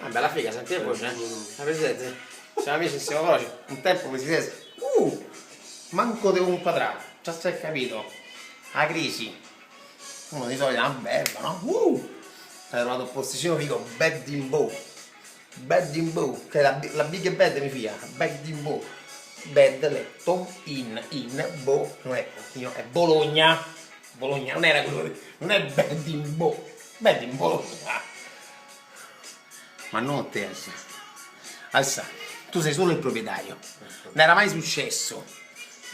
Ah, bella figa, senti la voce, La presidente? Siamo amici, siamo veloci. Un tempo presidente. Manco devo un quadrato. Già stai capito. La crisi. Uno di solito è una bella, no? Hai trovato un posticino figo, Bed in Bow. Bed in Bow, che è la big bed mi fia. Bed in Bow. Bed, letto, in, bow. Non è, è Bologna. Bologna, non era quello. Non è Bed in Bow. Bed in Bologna. Ma non te, Alza, tu sei solo il proprietario. Non era mai successo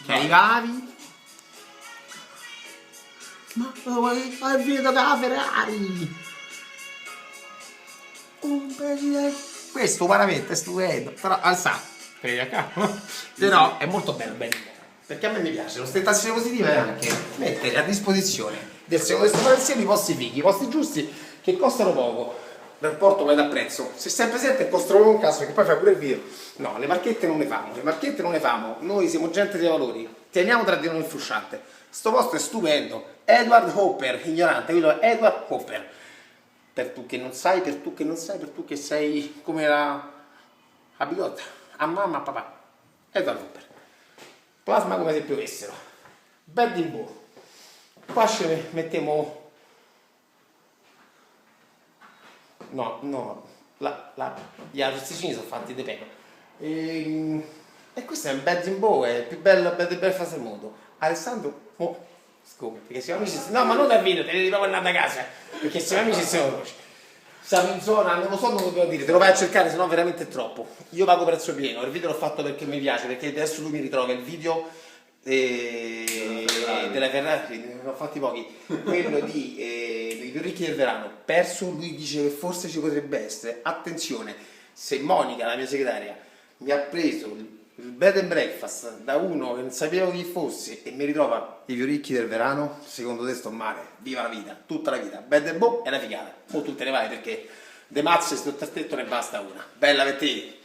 che arrivavi. Ma vedo che la Ferrari. Un presidente. Questo veramente è stupendo. Però alza. Però è molto bello, perché a me mi piace l'ostentazione positiva è anche mettere a disposizione del secondo esposizione i posti fighi, i posti giusti che costano poco. Rapporto qualità prezzo, se sei presente costano un caso perché poi fai pure il video. No, le marchette non ne famo, noi siamo gente dei valori, teniamo tra di noi il frusciante. Sto posto è stupendo. Edward Hopper, ignorante, quello è Edward Hopper. Per tu che non sai, per tu che sei come la bigotta, a mamma, a papà. Edward Hopper. Plasma come se piovessero. Bed in Bow. Qua ci mettiamo. No, gli arrosticini sono fatti di pelo. E questo è un Bed in Bow, è il più bello bed and breakfast del mondo. Alessandro, scusa, perché siamo amici. No, ma non da video, te ne devi proprio andare a casa. Perché siamo amici e siamo veloci. Siamo in zona, non lo so, non lo devo dire, te lo vai a cercare, sennò veramente è troppo. Io pago prezzo pieno, il video l'ho fatto perché mi piace, perché adesso lui mi ritrova il video della Ferrari, ne ho fatti pochi, quello di i più ricchi del verano, perso, lui dice che forse ci potrebbe essere. Attenzione, se Monica, la mia segretaria, mi ha preso il bed and breakfast da uno che non sapevo chi fosse e mi ritrova i più ricchi del verano, secondo te sto male. Viva la vita, tutta la vita. Bed and Bow è una figata. O tu te ne vai perché de mazze se tutto stretto ne basta una. Bella per te.